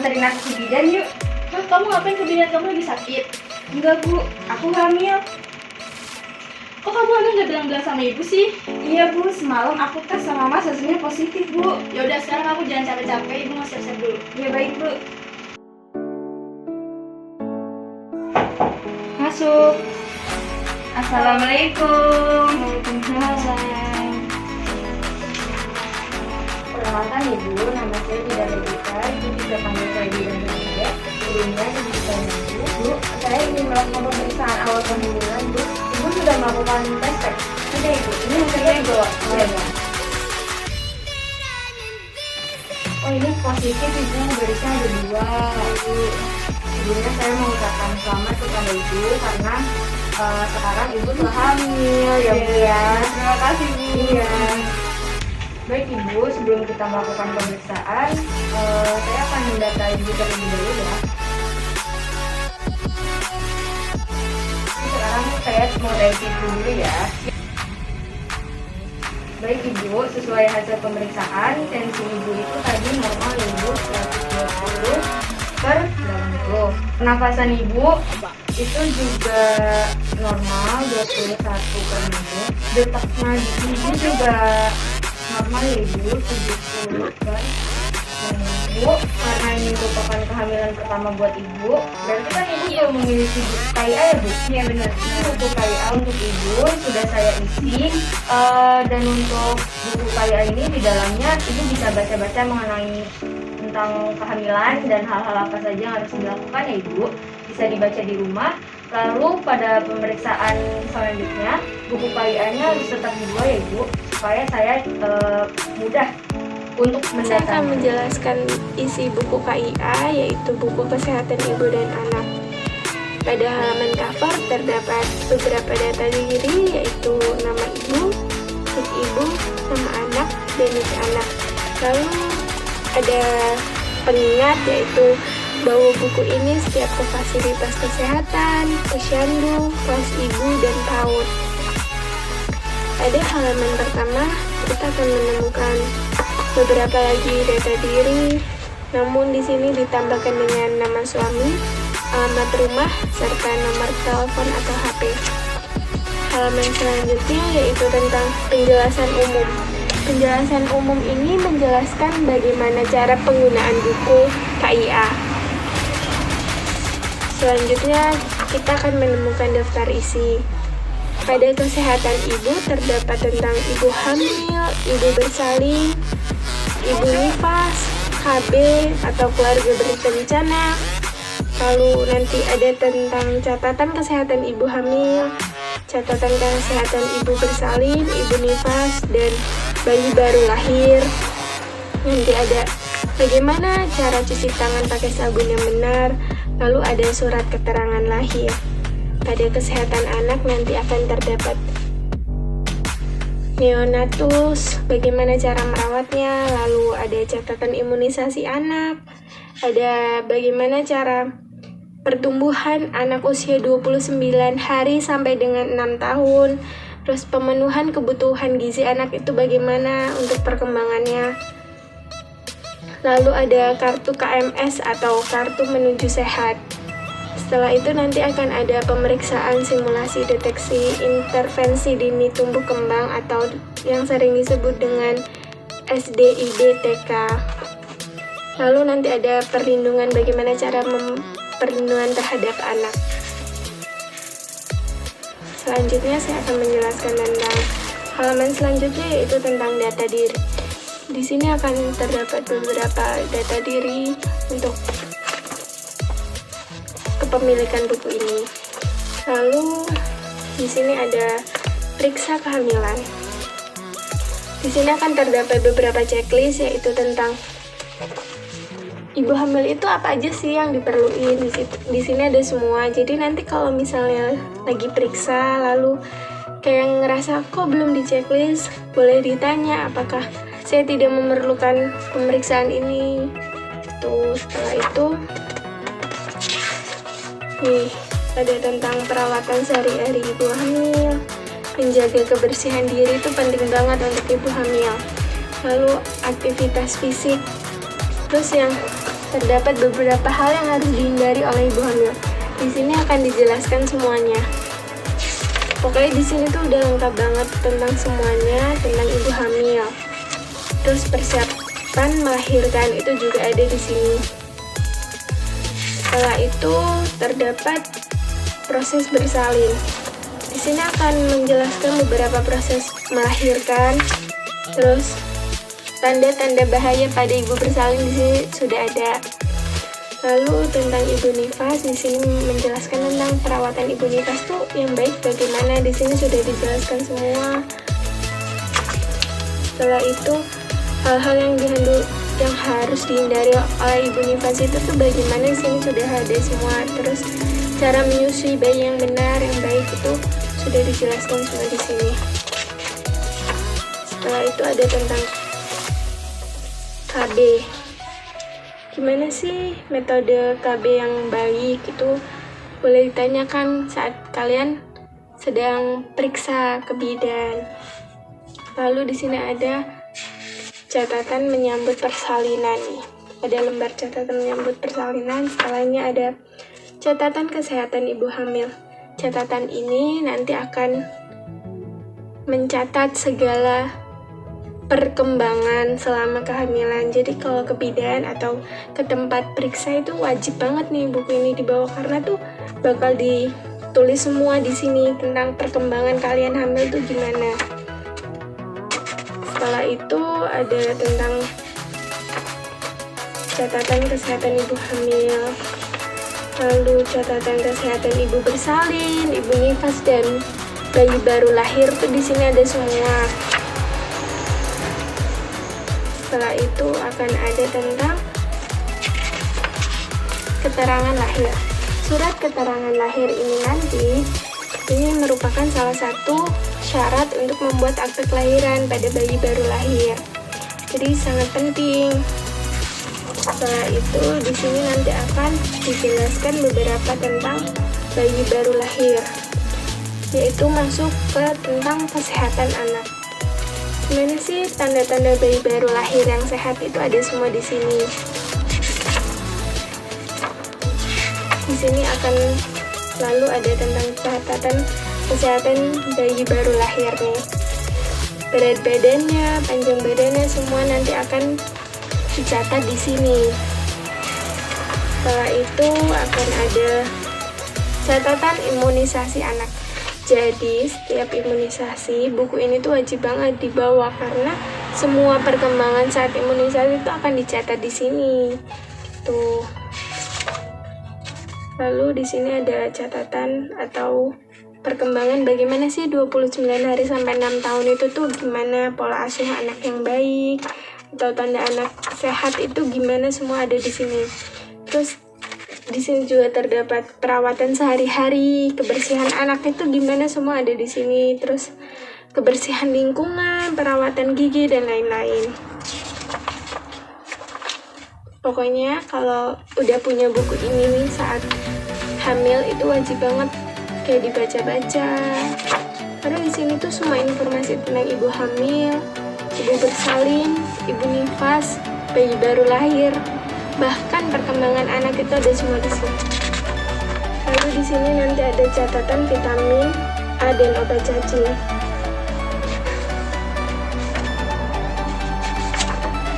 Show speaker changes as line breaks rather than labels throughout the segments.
anterin aku ke bidan yuk.
Hah, kamu ngapain ke bidan? Kamu lagi sakit?
Enggak Bu, aku hamil.
Kok kamu hamil nggak bilang-bilang sama ibu sih?
Iya Bu, semalam aku tes sama Mas hasilnya positif Bu.
Ya udah, sekarang kamu jangan capek-capek, ibu mau siap-siap dulu.
Iya baik Bu. Masuk. Assalamualaikum.
Waalaikumsalam.
Perkenalkan Ibu, nama saya Bidan Levita. Ibu bisa panggil saya Bidan Levita. Sebelumnya Ibu bisa Ibu. Bu, saya ingin melakukan pemeriksaan awal kehamilan Bu. Ibu sudah melakukan tes cek. Sudah Ibu, ini hasilnya dibawa. Oh ini positif Ibu, berisnya ada 2 Bu. Sebelumnya saya mengucapkan selamat kepada Ibu karena sekarang Ibu telah hamil ya Bu ya.
Terima kasih Bu.
Iya. Baik Ibu, sebelum kita melakukan pemeriksaan, saya akan mendata Ibu terlebih dahulu ya. Sekarang saya mau review dulu ya. Baik Ibu, sesuai hasil pemeriksaan, tensi Ibu itu tadi normal Ibu 120/80. Pernafasan Ibu itu juga normal 21/menit. Detak nadi Ibu juga normal ya Ibu 70/menit. Bu, karena ini merupakan kehamilan pertama buat Ibu, berarti kan Ibu belum memiliki buku KIA ya Bu? Iya benar. Buku KIA untuk Ibu sudah saya isi, dan untuk buku KIA ini di dalamnya Ibu bisa baca-baca mengenai tentang kehamilan dan hal-hal apa saja yang harus dilakukan ya Ibu. Bisa dibaca di rumah. Lalu pada pemeriksaan selanjutnya buku KIA-nya harus tetap dibawa ya Ibu, supaya saya mudah untuk
Saya akan
mendatangkan.
menjelaskan isi buku KIA, yaitu buku kesehatan ibu dan anak. Pada halaman cover terdapat beberapa data diri, yaitu nama ibu, nik ibu, nama anak, dan nik anak. Lalu ada pengingat, yaitu bahwa buku ini setiap ke fasilitas kesehatan, posyandu, kelas ibu, dan PAUD. Pada halaman pertama, kita akan menemukan beberapa lagi data diri, namun di sini ditambahkan dengan nama suami, alamat rumah, serta nomor telepon atau HP. Halaman selanjutnya yaitu tentang penjelasan umum. Penjelasan umum ini menjelaskan bagaimana cara penggunaan buku KIA. Selanjutnya kita akan menemukan daftar isi. Pada kesehatan ibu terdapat tentang ibu hamil, ibu bersalin, ibu nifas, KB atau keluarga berencana. Lalu nanti ada tentang catatan kesehatan ibu hamil, catatan kesehatan ibu bersalin, ibu nifas, dan bayi baru lahir. Nanti ada bagaimana cara cuci tangan pakai sabun yang benar. Lalu ada surat keterangan lahir. Pada kesehatan anak nanti akan terdapat neonatus, bagaimana cara merawatnya, lalu ada catatan imunisasi anak, ada bagaimana cara pertumbuhan anak usia 29 hari sampai dengan 6 tahun, terus pemenuhan kebutuhan gizi anak itu bagaimana untuk perkembangannya. Lalu ada kartu KMS atau kartu menuju sehat. Setelah itu nanti akan ada pemeriksaan simulasi deteksi intervensi dini tumbuh kembang atau yang sering disebut dengan SDID-TK. Lalu nanti ada perlindungan, bagaimana cara perlindungan terhadap anak. Selanjutnya saya akan menjelaskan tentang halaman selanjutnya, yaitu tentang data diri. Di sini akan terdapat beberapa data diri untuk kepemilikan buku ini. Lalu di sini ada periksa kehamilan. Di sini akan terdapat beberapa checklist, yaitu tentang ibu hamil itu apa aja sih yang diperluin. Di sini ada semua. Jadi nanti kalau misalnya lagi periksa lalu kayak ngerasa kok belum di checklist, boleh ditanya apakah saya tidak memerlukan pemeriksaan ini. Setelah itu nih, ada tentang perawatan sehari-hari ibu hamil. Menjaga kebersihan diri itu penting banget untuk ibu hamil. Lalu aktivitas fisik. Terus yang terdapat beberapa hal yang harus dihindari oleh ibu hamil. Di sini akan dijelaskan semuanya. Pokoknya di sini tuh udah lengkap banget tentang semuanya tentang ibu hamil. Terus persiapan melahirkan itu juga ada di sini. Setelah itu terdapat proses bersalin. Di sini akan menjelaskan beberapa proses melahirkan. Terus tanda-tanda bahaya pada ibu bersalin di sini sudah ada. Lalu tentang ibu nifas, di sini menjelaskan tentang perawatan ibu nifas tuh yang baik bagaimana. Di sini sudah dijelaskan semua. Setelah itu hal-hal yang harus dihindari oleh ibu nifas itu tuh bagaimana, di sini sudah ada semua. Terus cara menyusui bayi yang benar, yang baik itu sudah dijelaskan semua di sini. Setelah itu ada tentang KB. Gimana sih metode KB yang baik itu boleh ditanyakan saat kalian sedang periksa ke bidan. Lalu di sini ada catatan menyambut persalinan nih. Ada lembar catatan menyambut persalinan, setelahnya ada catatan kesehatan ibu hamil. Catatan ini nanti akan mencatat segala perkembangan selama kehamilan. Jadi kalau ke bidan atau ke tempat periksa itu wajib banget nih buku ini dibawa, karena tuh bakal ditulis semua di sini tentang perkembangan kalian hamil tuh gimana. Setelah itu ada tentang catatan kesehatan ibu hamil, lalu catatan kesehatan ibu bersalin, ibu nifas, dan bayi baru lahir tuh di sini ada semua. Setelah itu akan ada tentang keterangan lahir. Surat keterangan lahir ini nanti merupakan salah satu syarat untuk membuat akte kelahiran pada bayi baru lahir. Jadi sangat penting. Setelah itu di sini nanti akan dijelaskan beberapa tentang bayi baru lahir, yaitu masuk ke tentang kesehatan anak. Gimana sih tanda-tanda bayi baru lahir yang sehat itu ada semua di sini. Di sini akan lalu ada tentang catatan kesehatan bayi baru lahir nih. Berat badannya, panjang badannya semua nanti akan dicatat di sini. Setelah itu akan ada catatan imunisasi anak. Jadi setiap imunisasi, buku ini tuh wajib banget dibawa karena semua perkembangan saat imunisasi itu akan dicatat di sini. Tuh. Lalu di sini ada catatan atau perkembangan bagaimana sih 29 hari sampai 6 tahun itu tuh gimana pola asuh anak yang baik atau tanda anak sehat itu gimana, semua ada di sini. Terus di sini juga terdapat perawatan sehari-hari, kebersihan anak itu gimana, semua ada di sini. Terus kebersihan lingkungan, perawatan gigi dan lain-lain. Pokoknya kalau udah punya buku ini nih saat hamil itu wajib banget kayak dibaca-baca. Karena di sini tuh semua informasi tentang ibu hamil, ibu bersalin, ibu nifas, bayi baru lahir, bahkan perkembangan anak itu ada semua di sini. Lalu di sini nanti ada catatan vitamin A dan obat cacing.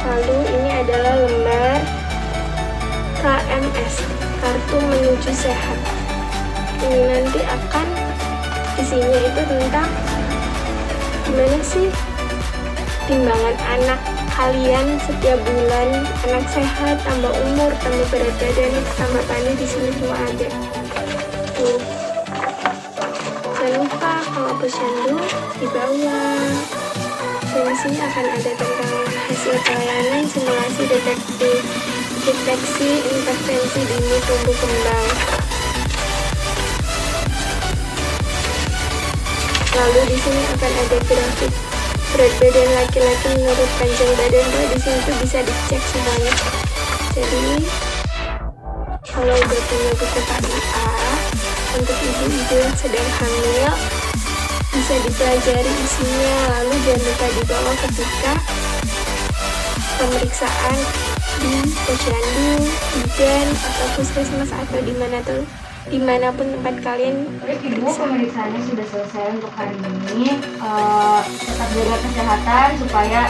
Lalu ini adalah lembar KMS, kartu menuju sehat. Ini nanti akan isinya itu tentang gimana sih timbangan anak kalian setiap bulan, anak sehat, tambah umur, tambah berat badan, tambah panik, di sini semua ada. Tuh. Jangan lupa kalau posyandu di bawah. Dan di sini akan ada tentang hasil pelayanan simulasi deteksi intervensi dini tumbuh kembang. Lalu di sini akan ada grafik berat badan laki-laki menurut panjang badan. Di sini tuh bisa dicek semuanya. Jadi kalau udah punya buku KIA untuk ibu-ibu yang sedang hamil bisa dipelajari isinya. Lalu jangan lupa dibawa ketika pemeriksaan di posyandu, bidan, atau puskesmas atau dimanapun tempat kalian
Terus Ibu
periksa.
pemeriksaannya sudah selesai untuk hari ini. Tetap jaga kesehatan supaya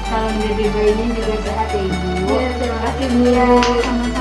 calon dede bayinya juga sehat ya Ibu.
Iya, terima kasih Bu.
Ya, sama-sama.